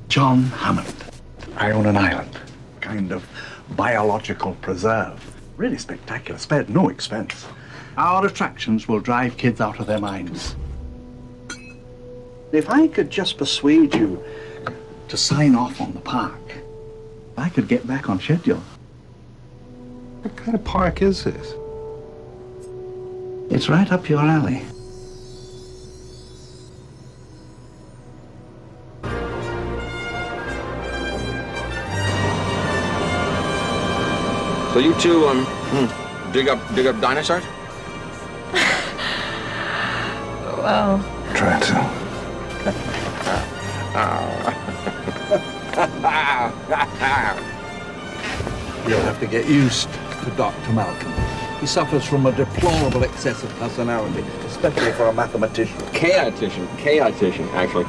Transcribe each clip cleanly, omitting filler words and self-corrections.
John Hammond. I own an island, kind of biological preserve. Really spectacular, spared no expense. Our attractions will drive kids out of their minds. If I could just persuade you to sign off on the park, I could get back on schedule. What kind of park is this? It's right up your alley. So you two, dig up dinosaurs? Well, Try to. You'll have to get used to Dr. Malcolm. He suffers from a deplorable excess of personality, especially for a mathematician. Chaotician, actually.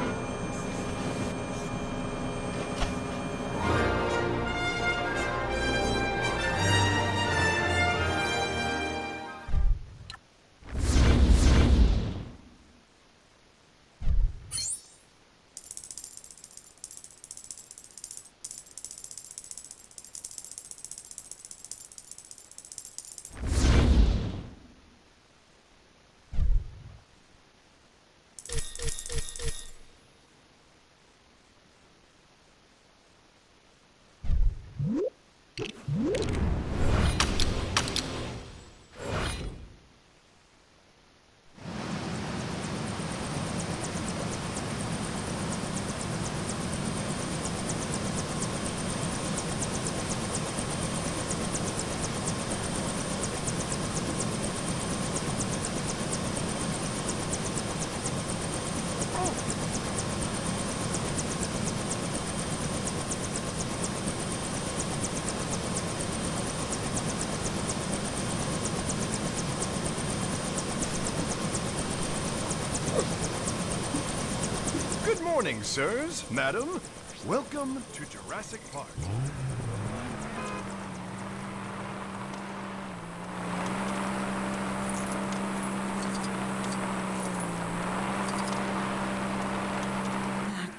Good morning, sirs, madam. Welcome to Jurassic Park.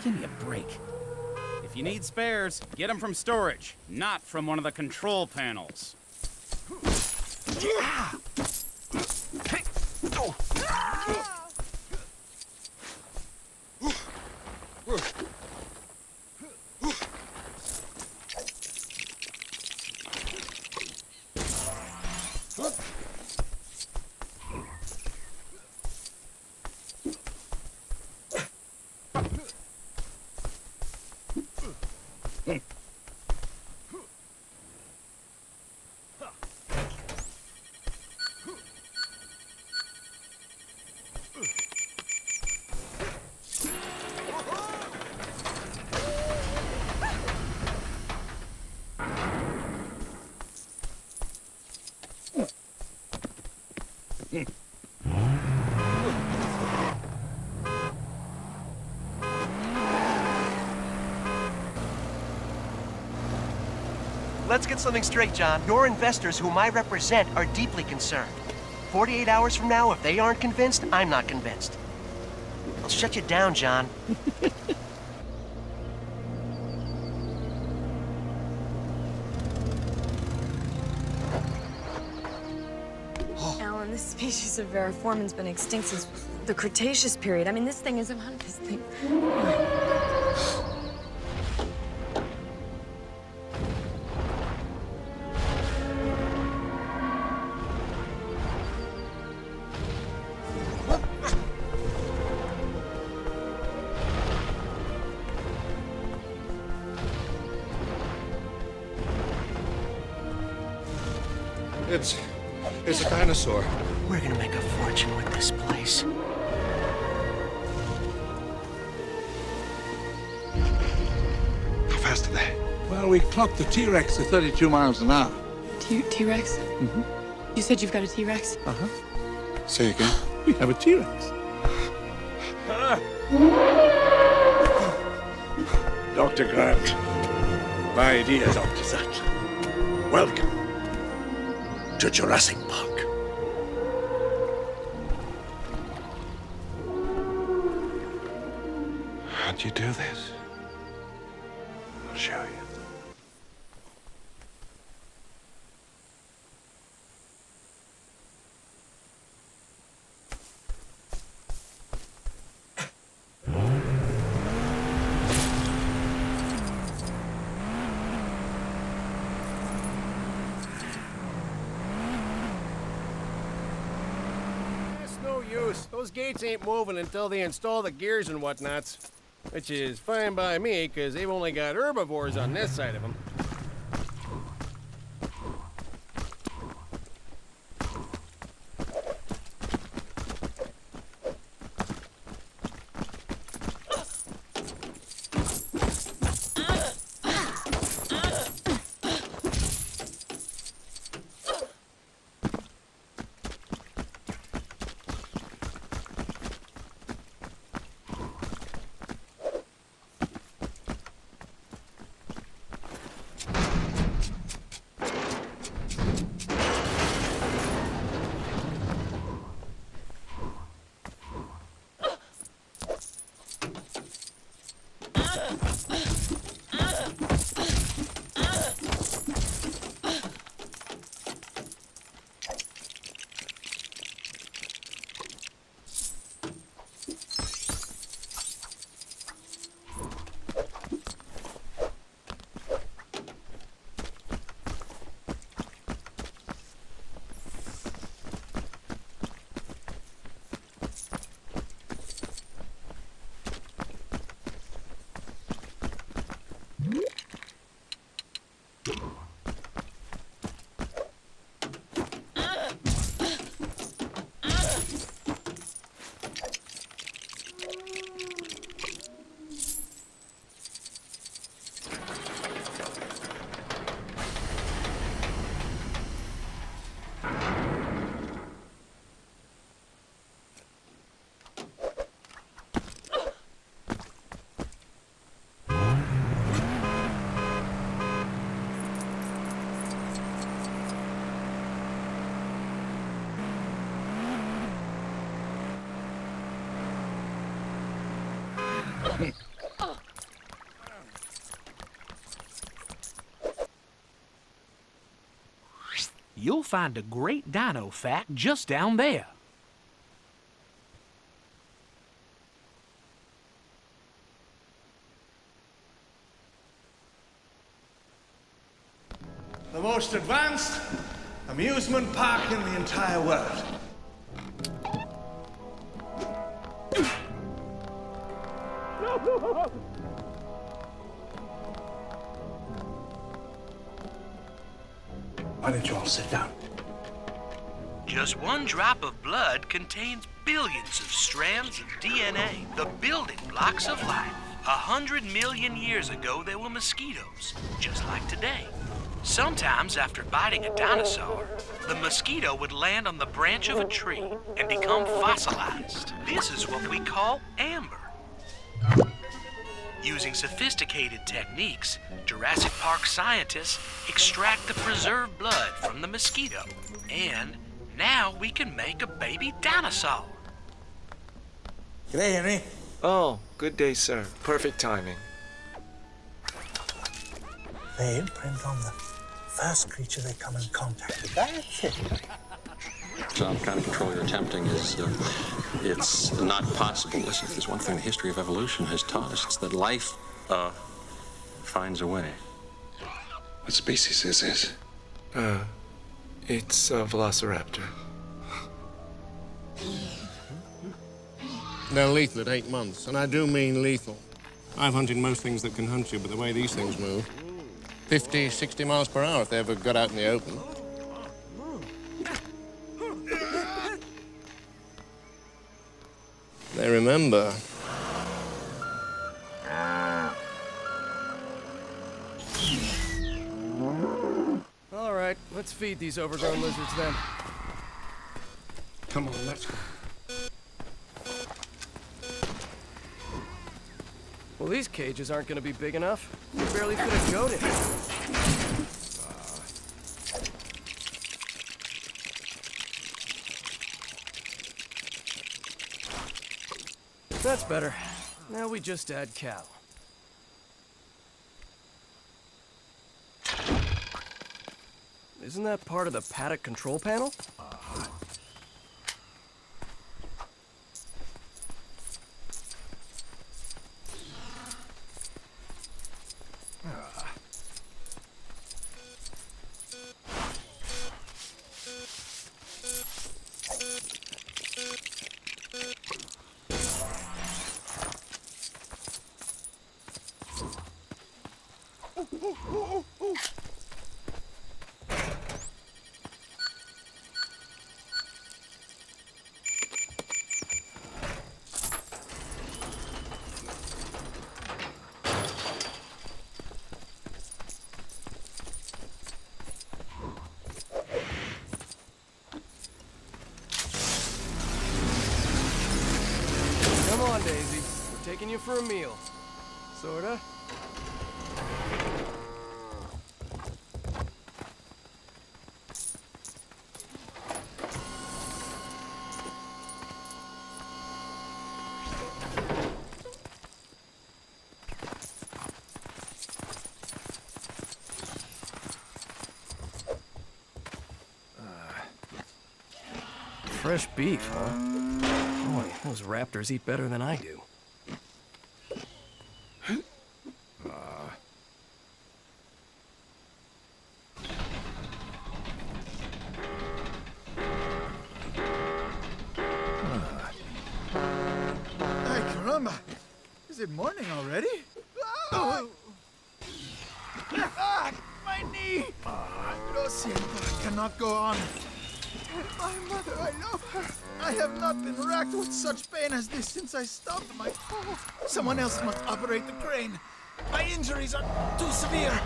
Give me a break. If you need spares, get them from storage, not from one of the control panels. Let's get something straight, John. Your investors, whom I represent, are deeply concerned. 48 hours from now, if they aren't convinced, I'm not convinced. I'll shut you down, John. Alan, this species of variformin's been extinct since the Cretaceous period. I mean, this thing isn't one of this thing. It's a dinosaur. We're gonna make a fortune with this place. How fast are they? Well, we clocked the T-Rex at 32 miles an hour. T-Rex? Mm-hmm. You said you've got a T-Rex? Uh-huh. Say again. We have a T-Rex. Dr. Grant, my dear Dr. Sattler, welcome to Jurassic Park. you do this? I'll show you. It's no use. Those gates ain't moving until they install the gears and whatnots. Which is fine by me, because they've only got herbivores on this side of them. You'll find a great dino fact just down there. The most advanced amusement park in the entire world. Why don't you all sit down? Just one drop of blood contains billions of strands of DNA, the building blocks of life. 100 million years ago, there were mosquitoes, just like today. Sometimes, after biting a dinosaur, the mosquito would land on the branch of a tree and become fossilized. This is what we call amber. Using sophisticated techniques, Jurassic Park scientists extract the preserved blood from the mosquito. And now we can make a baby dinosaur. G'day, Henry. Oh, good day, sir. Perfect timing. They imprint on the first creature they come in contact with. That's it. Some kind of control you're attempting is, it's not possible. Listen, if there's one thing the history of evolution has taught us, it's that life, finds a way. What species is this? It's a velociraptor. They're lethal at 8 months, and I do mean lethal. I've hunted most things that can hunt you, but the way these things move, 50, 60 miles per hour if they ever got out in the open. They remember. All right, let's feed these overgrown lizards then. Come on, let's go. Well, these cages aren't going to be big enough. We barely fit a goat in. That's better. Now we just add cow. Isn't that part of the paddock control panel? Come on, Daisy. We're taking you for a meal. Sorta. Fresh beef, huh? Boy, those raptors eat better than I do. Ay, caramba! Is it morning already? Ah! Ah, my knee! Lo siento, I cannot go on. My mother, I love her. I have not been racked with such pain as this since I stopped my fall. Someone else must operate the crane. My injuries are too severe.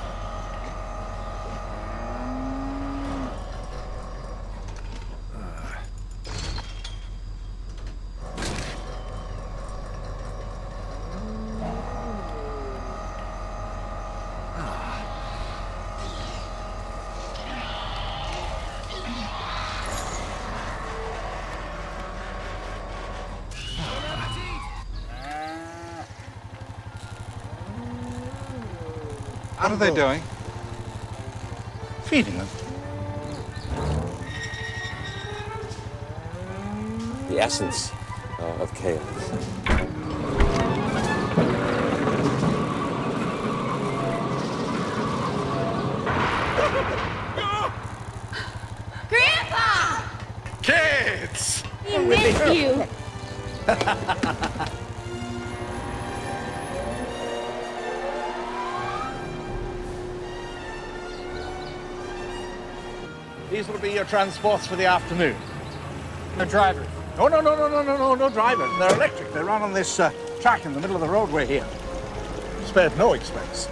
What are they doing? Feeding them. The essence of chaos. Grandpa! Kids! We miss you. These will be your transports for the afternoon. No driver. No drivers. They're electric. They run on this track in the middle of the roadway here. Spared no expense.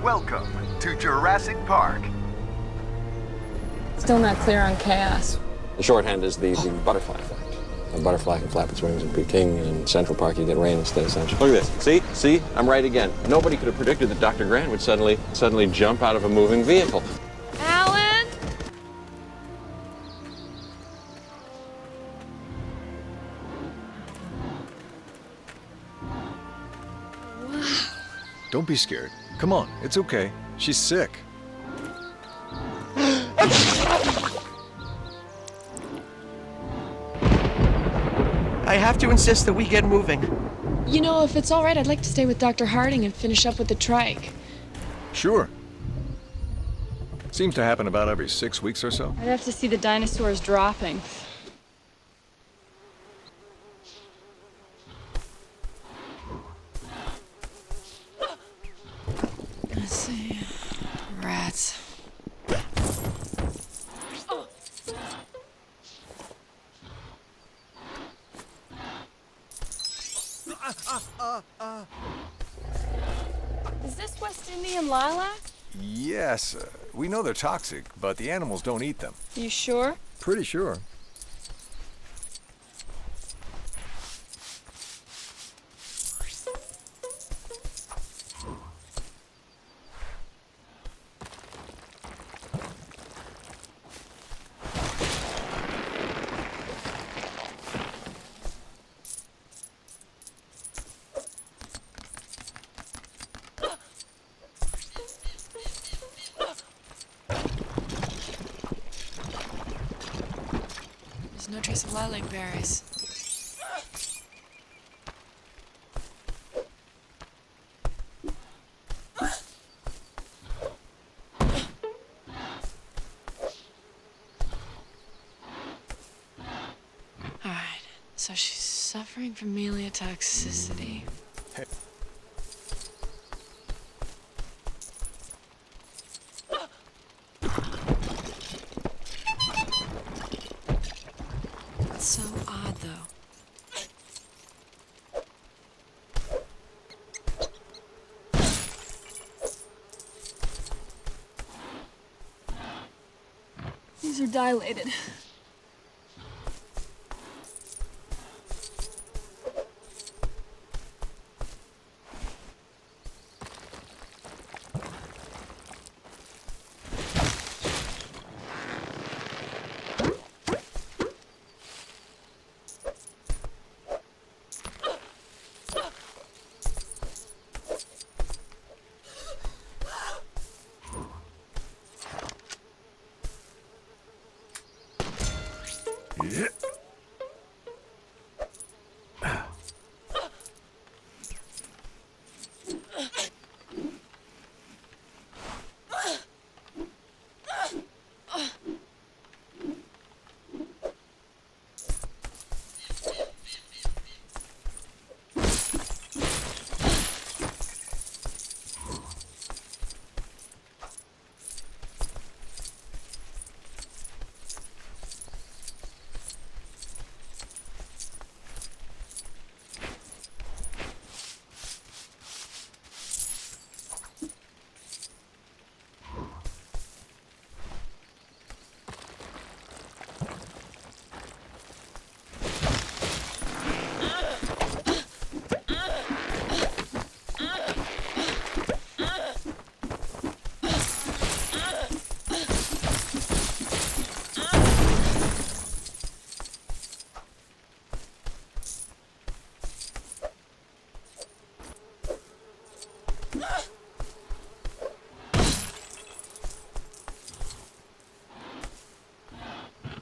Welcome to Jurassic Park. Still not clear on chaos. The shorthand is the butterfly effect. A butterfly can flap its wings and be king, and in Central Park you get rain instead of sunshine. Look at this. See? I'm right again. Nobody could have predicted that Dr. Grant would suddenly jump out of a moving vehicle. Alan? Don't be scared. Come on, it's okay. She's sick. I have to insist that we get moving. You know, if it's all right, I'd like to stay with Dr. Harding and finish up with the trike. Sure. Seems to happen about every 6 weeks or so. I'd have to see the dinosaurs dropping. Let's see. Rats. Is this West Indian lilac? Yes, we know they're toxic, but the animals don't eat them. You sure? Pretty sure. no trace of lilac berries. Alright, so she's suffering from meliotoxicity. Hey. It's so odd, though. These are dilated. Yeah.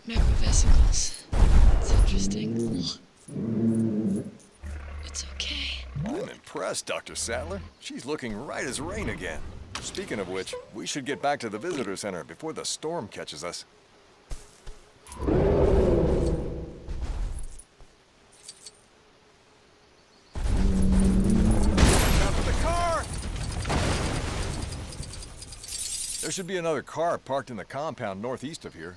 Macrovesicles. It's interesting. It's okay. I'm impressed, Dr. Sattler. She's looking right as rain again. Speaking of which, we should get back to the visitor center before the storm catches us. Out for the car! There should be another car parked in the compound northeast of here.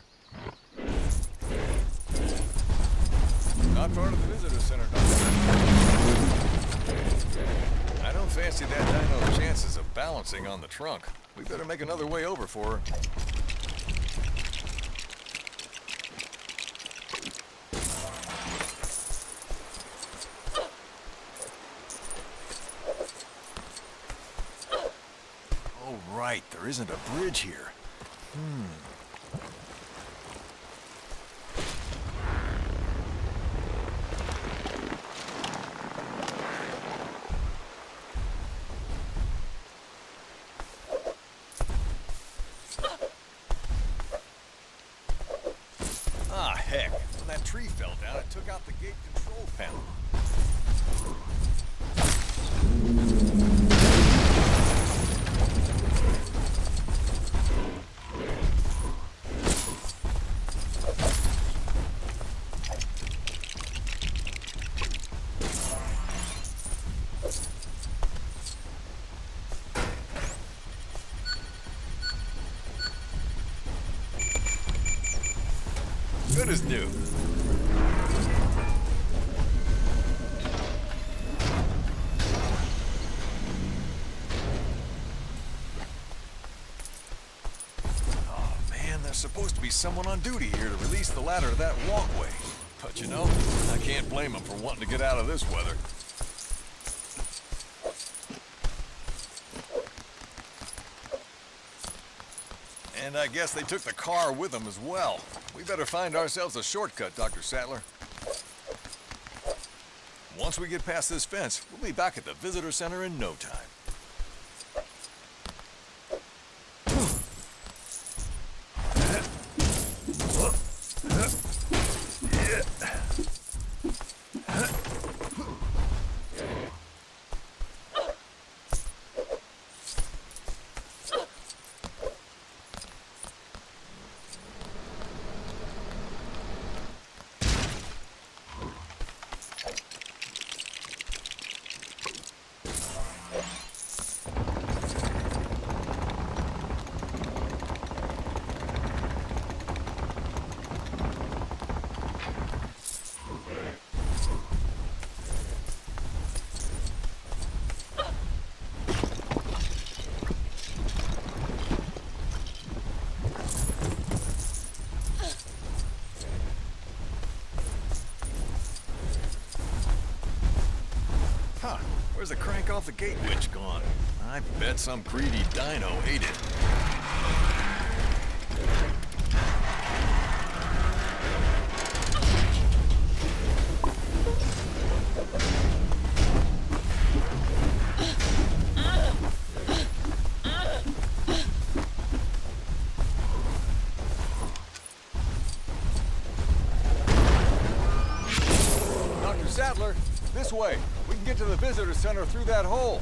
Not far to the visitor center, Doctor. I don't fancy that dino's chances of balancing on the trunk. We better make another way over for her. Oh, right. There isn't a bridge here. Ah, heck. When that tree fell down, it took out the gate control panel. Good as new. Oh, man, there's supposed to be someone on duty here to release the ladder to that walkway. But you know, I can't blame them for wanting to get out of this weather. And I guess they took the car with them as well. We better find ourselves a shortcut, Dr. Sattler. Once we get past this fence, we'll be back at the visitor center in no time. Yeah. Where's the crank off the gate winch gone? I bet some greedy dino ate it. Dr. Sattler, this way. We can get to the visitor center through that hole.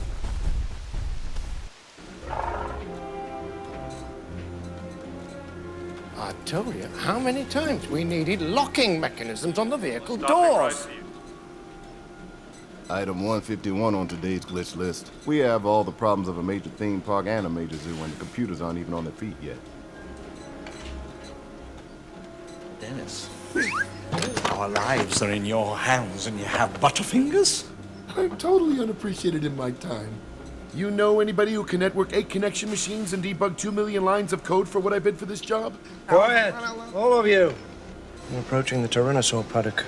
I told you how many times we needed locking mechanisms on the vehicle doors. Item 151 on today's glitch list. We have all the problems of a major theme park and a major zoo, and the computers aren't even on their feet yet. Dennis, our lives are in your hands and you have butterfingers? I'm totally unappreciated in my time. You know anybody who can network 8 connection machines and debug 2 million lines of code for what I bid for this job? Quiet, all of you. We're approaching the Tyrannosaur paddock.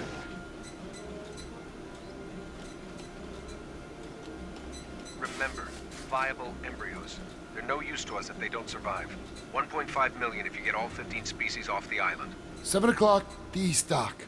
Remember, viable embryos. They're no use to us if they don't survive. 1.5 million if you get all 15 species off the island. 7 o'clock, D-Stock.